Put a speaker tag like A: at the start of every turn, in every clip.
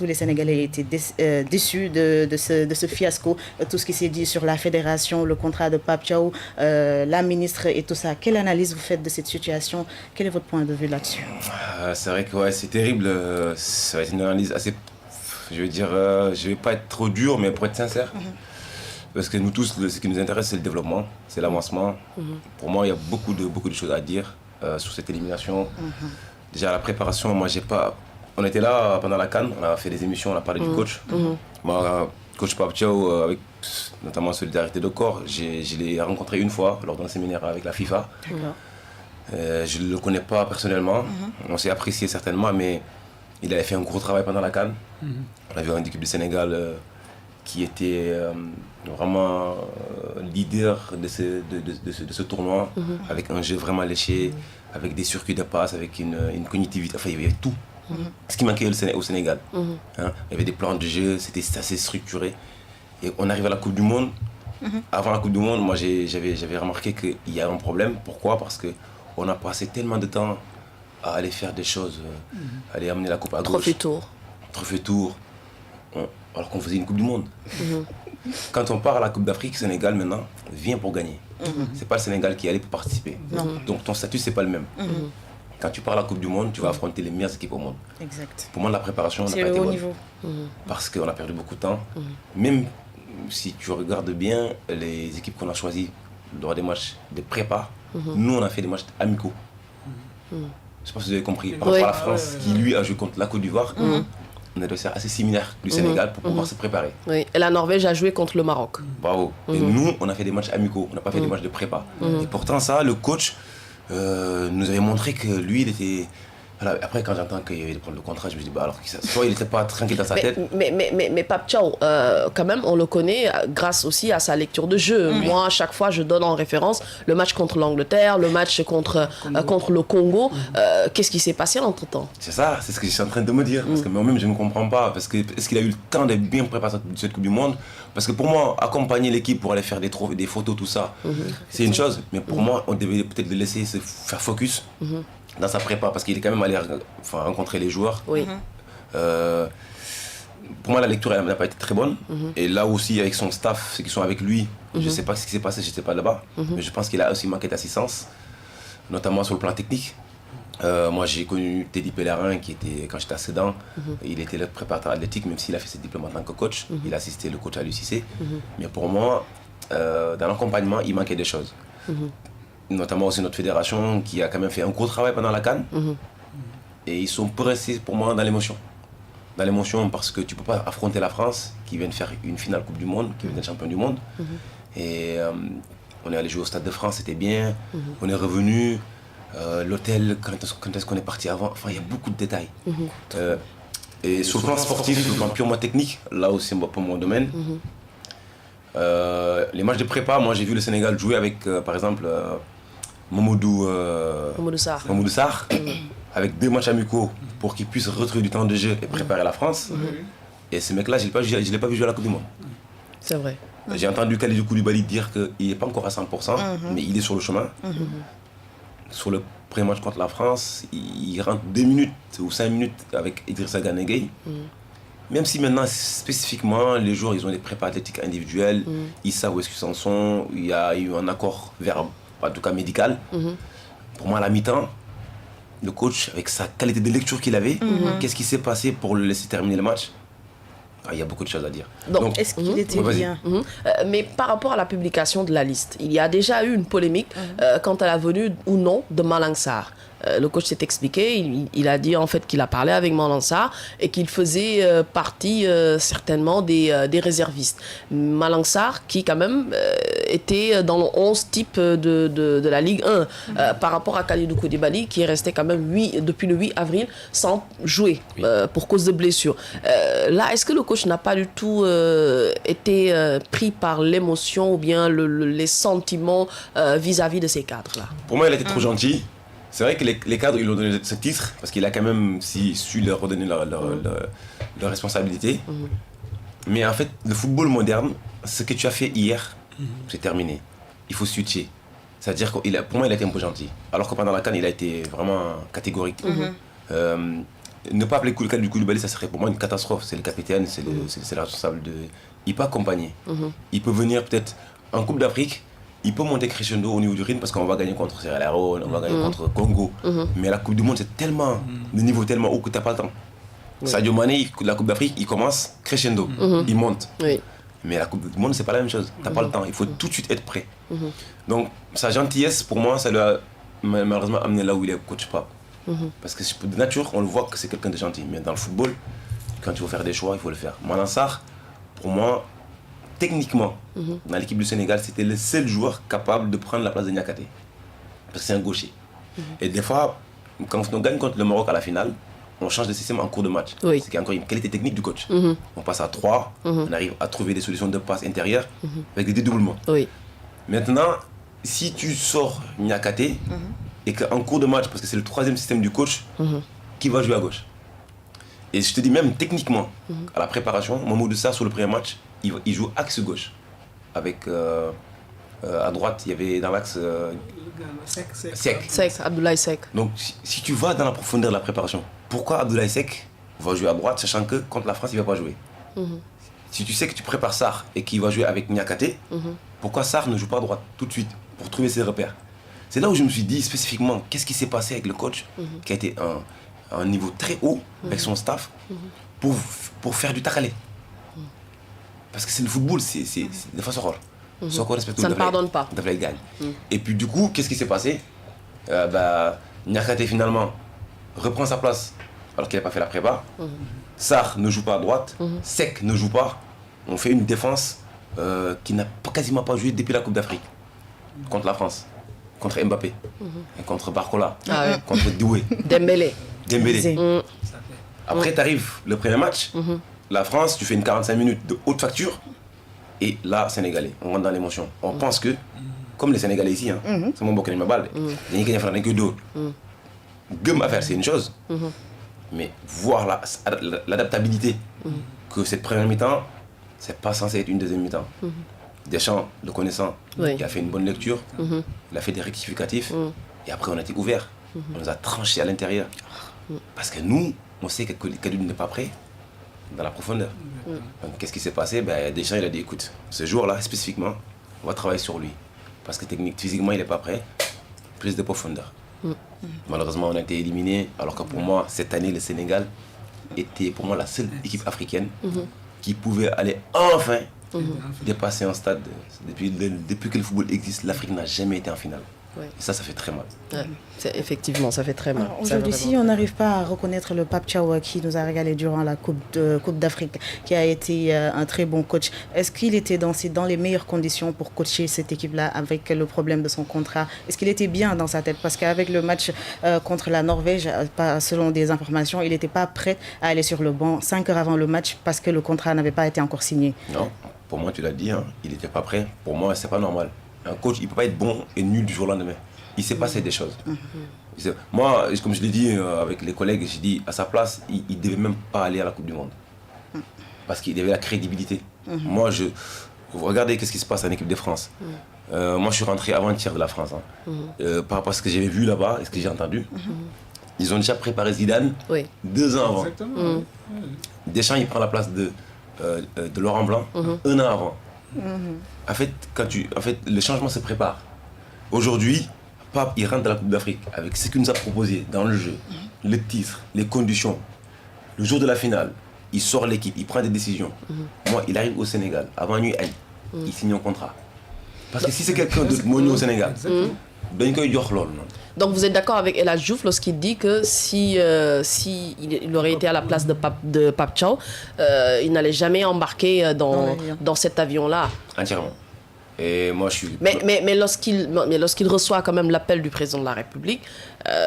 A: tous les Sénégalais étaient déçus de ce fiasco, tout ce qui s'est dit sur la fédération, le contrat de Pape Thiaw, la ministre et tout ça. Quelle analyse vous faites de cette situation? Quel est votre point de vue là-dessus?
B: C'est vrai que ouais, c'est terrible. Ça va être une analyse assez... Je veux dire, je vais pas être trop dur, mais pour être sincère. Parce que nous tous, ce qui nous intéresse, c'est le développement, c'est l'avancement. Pour moi, il y a beaucoup de choses à dire sur cette élimination. Déjà, la préparation, moi, j'ai pas... On était là pendant la CAN, on a fait des émissions, on a parlé du coach. Moi, coach Pape Thiaw, avec notamment Solidarité de Corps, je l'ai rencontré une fois lors d'un séminaire avec la FIFA. Je ne le connais pas personnellement, on s'est apprécié certainement, mais il avait fait un gros travail pendant la CAN. On avait une équipe du Sénégal qui était vraiment leader de ce tournoi, avec un jeu vraiment léché, avec des circuits de passe, avec une cognitivité, enfin il y avait tout. Ce qui manquait au Sénégal. Hein, il y avait des plans de jeu, c'était assez structuré. Et on arrive à la Coupe du Monde. Avant la Coupe du Monde, moi j'avais remarqué qu'il y a un problème. Pourquoi? Parce qu'on a passé tellement de temps à aller faire des choses, aller amener la coupe à gauche. Trophée Tour. Alors qu'on faisait une Coupe du Monde. Quand on part à la Coupe d'Afrique, Sénégal maintenant vient pour gagner. C'est pas le Sénégal qui est allé pour participer. Donc ton statut c'est pas le même. Quand tu pars à la Coupe du Monde, tu vas affronter les meilleures équipes au monde.
A: Exact.
B: Pour moi, la préparation n'a pas été bonne. Parce qu'on a perdu beaucoup de temps. Même si tu regardes bien les équipes qu'on a choisies lors des matchs de prépa, nous on a fait des matchs amicaux. Je ne sais pas si vous avez compris. Par rapport à la France qui lui a joué contre la Côte d'Ivoire, on a des adversaires assez similaires du Sénégal pour pouvoir se préparer.
C: Oui. Et la Norvège a joué contre le Maroc.
B: Bravo. Et nous, on a fait des matchs amicaux, on n'a pas fait des matchs de prépa. Et pourtant ça, le coach nous avait montré que lui, il était... Voilà. Après, quand j'entends qu'il avait prendre le contrat, je me dis, bah alors, soit il n'était pas tranquille dans sa tête.
C: Mais Pape Thiaw, quand même, on le connaît grâce aussi à sa lecture de jeu. Moi, à chaque fois, je donne en référence le match contre l'Angleterre, le match contre le Congo. Qu'est-ce qui s'est passé entre-temps?
B: C'est ça, c'est ce que je suis en train de me dire. Parce que moi-même, je ne comprends pas. Parce que, est-ce qu'il a eu le temps de bien préparer cette Coupe du Monde? Parce que pour moi, accompagner l'équipe pour aller faire des photos, tout ça, c'est une chose. Mais pour moi, on devait peut-être le laisser se faire focus dans sa prépa. Parce qu'il est quand même allé rencontrer les joueurs.
C: Oui.
B: Pour moi, la lecture elle n'a pas été très bonne. Et là aussi, avec son staff, ceux qui sont avec lui, je ne sais pas ce qui s'est passé, je n'étais pas là-bas. Mais je pense qu'il a aussi manqué d'assistance, notamment sur le plan technique. Moi, j'ai connu Teddy Pellerin, qui était, quand j'étais à Sedan, il était le préparateur athlétique, même s'il a fait ses diplômes en tant que coach. Il a assisté le coach à l'UCC. Mais pour moi, dans l'accompagnement, il manquait des choses. Notamment aussi notre fédération, qui a quand même fait un gros travail pendant la CAN. Et ils sont pressés pour moi dans l'émotion. Dans l'émotion parce que tu ne peux pas affronter la France, qui vient de faire une finale Coupe du Monde, qui vient d'être champion du monde. Et on est allé jouer au Stade de France, c'était bien. On est revenu. L'hôtel, quand est-ce qu'on est parti avant, enfin il y a beaucoup de détails. Et sur le plan sportif, sur le plan purement technique, là aussi c'est pas mon domaine. Les matchs de prépa, moi j'ai vu le Sénégal jouer avec par exemple Mamadou Sarr, avec 2 matchs amicaux pour qu'il puisse retrouver du temps de jeu et préparer la France. Et ce mec-là, je ne l'ai pas vu jouer à la Coupe du Monde.
C: C'est vrai.
B: J'ai entendu Kalidou Koulibaly dire qu'il n'est pas encore à 100%, mais il est sur le chemin. Sur le premier match contre la France, il rentre 2 minutes ou 5 minutes avec Idrissa Gana Gueye. Même si maintenant, spécifiquement, les joueurs, ils ont des prépas athlétiques individuels, ils savent où est-ce qu'ils en sont, il y a eu un accord en tout cas médical. Pour moi, à la mi-temps, le coach, avec sa qualité de lecture qu'il avait, qu'est-ce qui s'est passé pour le laisser terminer le match? Il y a beaucoup de choses à dire.
A: Donc est-ce qu'il était bien?
C: Mais par rapport à la publication de la liste, il y a déjà eu une polémique quant à la venue ou non de Malang Sarr. Le coach s'est expliqué, il a dit en fait qu'il a parlé avec Malang Sarr et qu'il faisait partie certainement des réservistes. Malang Sarr qui quand même était dans le 11 type de la Ligue 1 par rapport à Kalidou Koulibaly qui est resté quand même depuis le 8 avril sans jouer pour cause de blessure. Là, est-ce que le coach n'a pas du tout été pris par l'émotion ou bien les sentiments vis-à-vis de ces cadres-là?
B: Pour moi, il a été trop gentil. C'est vrai que les cadres, ils lui ont donné ce titre parce qu'il a quand même su leur redonner leur responsabilité. Mais en fait, le football moderne, ce que tu as fait hier, c'est terminé. Il faut switcher. C'est-à-dire que pour moi, il a été un peu gentil. Alors que pendant la CAN, il a été vraiment catégorique. ne pas appeler Koulibaly, ça serait pour moi une catastrophe. C'est le capitaine, c'est le responsable de... Il peut accompagner. Il peut venir peut-être en Coupe d'Afrique, il peut monter crescendo au niveau du rythme parce qu'on va gagner contre Sierra Leone, on va gagner contre Congo. Mais la Coupe du Monde, c'est tellement, le niveau tellement haut que tu n'as pas le temps. Sadio Mané, la Coupe d'Afrique, il commence crescendo, il monte. Mais la Coupe du Monde, c'est pas la même chose. Tu n'as pas le temps, il faut tout de suite être prêt. Donc, sa gentillesse, pour moi, ça lui a malheureusement amené là où il est, coach Pape. Parce que de nature, on le voit que c'est quelqu'un de gentil. Mais dans le football, quand il faut faire des choix, il faut le faire. Malang Sarr, pour moi, techniquement, dans l'équipe du Sénégal, c'était le seul joueur capable de prendre la place de Niakhaté. Parce que c'est un gaucher. Et des fois, quand on gagne contre le Maroc à la finale, on change de système en cours de match. C'est qu'il y a encore une qualité technique du coach. On passe à 3, on arrive à trouver des solutions de passe intérieure avec des dédoublements. Maintenant, si tu sors Niakhaté et qu'en cours de match, parce que c'est le 3e système du coach, qui va jouer à gauche? Et je te dis même techniquement, à la préparation, Mamadou Sarr sur le premier match, il joue axe gauche. Avec à droite, il y avait dans l'axe
C: Seck, Abdoulaye Seck.
B: Donc si tu vas dans la profondeur de la préparation, pourquoi Abdoulaye Seck va jouer à droite, sachant que contre la France, il ne va pas jouer? Si tu sais que tu prépares Sarr et qu'il va jouer avec Niakhaté, pourquoi Sarr ne joue pas à droite tout de suite pour trouver ses repères? C'est là où je me suis dit spécifiquement, qu'est-ce qui s'est passé avec le coach qui a été à un niveau très haut avec son staff pour faire du takalé. Parce que c'est le football, c'est des fois ça rôle.
C: Ça ne pardonne pas.
B: Gagne. Et puis du coup, qu'est-ce qui s'est passé? Niakhaté finalement reprend sa place alors qu'il n'a pas fait la prépa. Sarr ne joue pas à droite, Seck ne joue pas. On fait une défense qui n'a quasiment pas joué depuis la Coupe d'Afrique. Contre la France, contre Mbappé, et contre Barcola, contre Doué.
C: Dembélé.
B: Après, tu arrives le premier match, la France, tu fais une 45 minutes de haute facture. Et là, Sénégalais, on rentre dans l'émotion. On pense que, comme les Sénégalais ici, c'est mon bokeh, ma balle, il n'y a rien que d'eau. Gomme à faire, c'est une chose. Mais voir l'adaptabilité que cette première mi-temps, c'est pas censé être une deuxième mi-temps. Deschamps, le connaissant, il a fait une bonne lecture, il a fait des rectificatifs, et après on a été ouvert. On nous a tranché à l'intérieur. Parce que nous, on sait que Kalidou n'est pas prêt dans la profondeur. Donc qu'est-ce qui s'est passé? Deschamps, il a dit, écoute, ce jour-là, spécifiquement, on va travailler sur lui. Parce que physiquement, il n'est pas prêt. Prise de profondeur. Malheureusement, on a été éliminé, alors que pour moi, cette année, le Sénégal était pour moi la seule équipe africaine qui pouvait aller enfin dépasser un stade. Depuis que le football existe, l'Afrique n'a jamais été en finale. Et ça fait très mal.
C: Effectivement, ça fait très mal.
A: Aujourd'hui, si on n'arrive pas à reconnaître le Pape Thiaw qui nous a régalé durant la Coupe d'Afrique, qui a été un très bon coach, est-ce qu'il était dans les meilleures conditions pour coacher cette équipe-là avec le problème de son contrat? Est-ce qu'il était bien dans sa tête? Parce qu'avec le match contre la Norvège, selon des informations, il n'était pas prêt à aller sur le banc 5 heures avant le match parce que le contrat n'avait pas été encore signé.
B: Non, pour moi, tu l'as dit, il n'était pas prêt. Pour moi, c'est pas normal. Un coach, il ne peut pas être bon et nul du jour au lendemain. Il s'est passé des choses. Moi, comme je l'ai dit avec les collègues, j'ai dit à sa place, il ne devait même pas aller à la Coupe du Monde. Parce qu'il avait la crédibilité. Moi, regardez qu'est-ce qui se passe en équipe de France. Moi, je suis rentré avant-hier de la France. Par rapport à ce que j'avais vu là-bas et ce que j'ai entendu. Ils ont déjà préparé Zidane 2 ans avant. Deschamps, il prend la place de Laurent Blanc 1 an avant. En fait, le changement se prépare. Aujourd'hui, Pape, il rentre dans la Coupe d'Afrique avec ce qu'il nous a proposé dans le jeu, le titre, les conditions. Le jour de la finale, il sort l'équipe, il prend des décisions. Moi, il arrive au Sénégal, avant nuit, il signe un contrat. Parce que si c'est quelqu'un d'autre, au Sénégal,
C: donc vous êtes d'accord avec El Hadji Diouf lorsqu'il dit que si il aurait été à la place de Pape Thiaw, il n'allait jamais embarquer dans cet avion-là?
B: Entièrement. Et moi, je suis...
C: Mais lorsqu'il reçoit quand même l'appel du président de la République,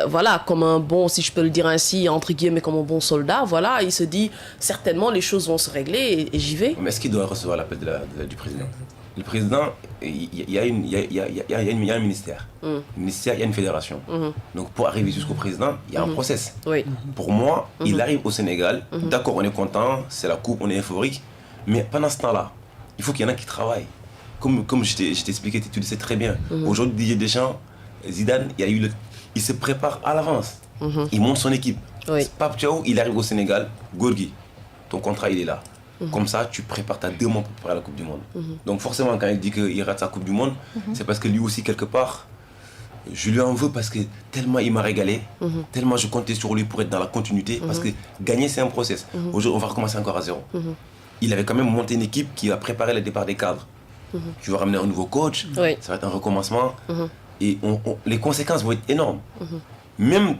C: voilà, comme un bon, si je peux le dire ainsi, entre guillemets, comme un bon soldat, voilà, il se dit, certainement, les choses vont se régler et j'y vais.
B: Mais est-ce qu'il doit recevoir l'appel du président? Le président, il y a un ministère. Le ministère, il y a une fédération. Donc pour arriver jusqu'au président, il y a un process. Pour moi, il arrive au Sénégal, d'accord, on est content, c'est la coupe, on est euphorique, mais pendant ce temps-là, il faut qu'il y en a qui travaillent. Comme je t'ai expliqué, tu le sais très bien. Aujourd'hui, Didier Deschamps, Zidane, il se prépare à l'avance. Il monte son équipe.
C: Oui.
B: Pape Thiaw, il arrive au Sénégal, Gorgui, ton contrat il est là. Comme ça, tu prépares, tu as 2 mois pour préparer la Coupe du Monde. Donc forcément, quand il dit qu'il rate sa Coupe du Monde, c'est parce que lui aussi, quelque part, je lui en veux parce que tellement il m'a régalé, tellement je comptais sur lui pour être dans la continuité, parce que gagner, c'est un process. Aujourd'hui, on va recommencer encore à zéro. Il avait quand même monté une équipe qui a préparé le départ des cadres. Tu vas ramener un nouveau coach,
C: Oui.
B: ça va être un recommencement, et les conséquences vont être énormes. Même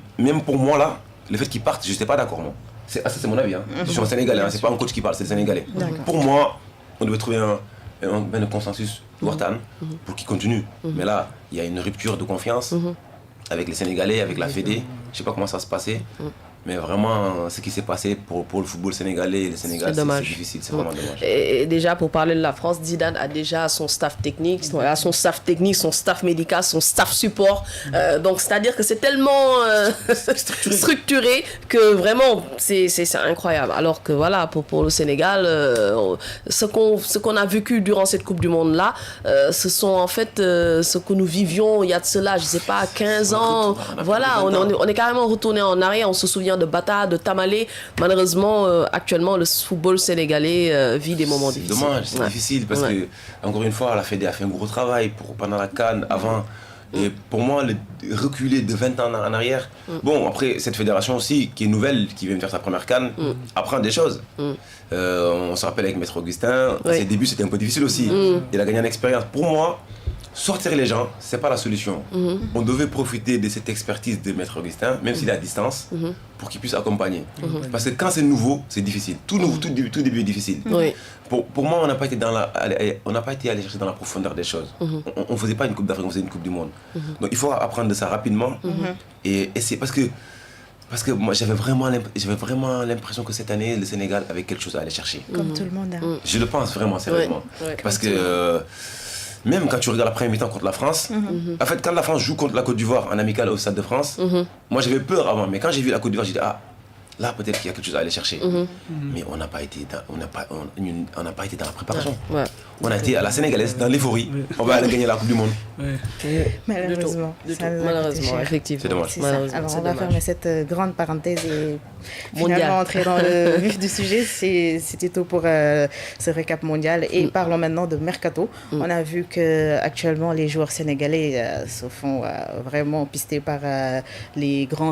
B: pour moi, là, le fait qu'il parte, je ne sais pas d'accord, moi. Ça, c'est mon avis. Hein. Je suis un Sénégalais, hein. C'est pas un coach qui parle, c'est le Sénégalais. Pour moi, on devait trouver un consensus Ouartane pour qu'il continue. Mais là, il y a une rupture de confiance avec les Sénégalais, avec la Fédé. Je ne sais pas comment ça se passait. Mais vraiment, ce qui s'est passé pour le football sénégalais et le Sénégal, c'est difficile, c'est vraiment dommage.
C: Et déjà, pour parler de la France, Zidane a déjà son staff technique, son staff médical, son staff support. Donc, c'est-à-dire que c'est tellement structuré que vraiment, c'est incroyable. Alors que voilà, pour le Sénégal, ce qu'on a vécu durant cette Coupe du Monde-là, ce sont en fait ce que nous vivions il y a de cela, je ne sais pas, 15 ans. Voilà, on est carrément retourné en arrière, on se souvient de Bata, de Tamalé. Malheureusement, actuellement, le football sénégalais vit des moments difficiles.
B: Dommage, c'est difficile parce que, encore une fois, la Fédé a fait un gros travail pendant la CAN, avant. Et pour moi, reculer de 20 ans en arrière, bon, après, cette fédération aussi, qui est nouvelle, qui vient de faire sa première CAN, apprend des choses. On se rappelle avec Maître Augustin, ses débuts, c'était un peu difficile aussi. Il a gagné en expérience. Pour moi, sortir les gens, c'est pas la solution. On devait profiter de cette expertise de Maître Augustin, même s'il est à distance, pour qu'il puisse accompagner. Parce que quand c'est nouveau, c'est difficile. Tout début est difficile. Pour moi, on n'a pas été allé chercher dans la profondeur des choses. On ne faisait pas une Coupe d'Afrique, on faisait une Coupe du Monde. Donc il faut apprendre de ça rapidement. Et c'est parce que moi, j'avais vraiment l'impression que cette année, le Sénégal avait quelque chose à aller chercher.
A: Comme tout le monde. Hein.
B: Je le pense vraiment, sérieusement. Parce que même quand tu regardes la première mi-temps contre la France, en fait, quand la France joue contre la Côte d'Ivoire en amical au Stade de France, moi j'avais peur avant, mais quand j'ai vu la Côte d'Ivoire, j'ai dit, ah, là peut-être qu'il y a quelque chose à aller chercher. Mais on n'a pas été dans la préparation. On a été à la Sénégalaise, dans l'euphorie. On va aller gagner la Coupe du Monde.
A: Malheureusement.
C: Malheureusement, effectivement.
B: C'est dommage.
A: Alors on va fermer cette grande parenthèse et finalement entrer dans le vif du sujet. C'était tout pour ce récap mondial. Et parlons maintenant de Mercato. On a vu qu'actuellement les joueurs sénégalais se font vraiment pister par les grands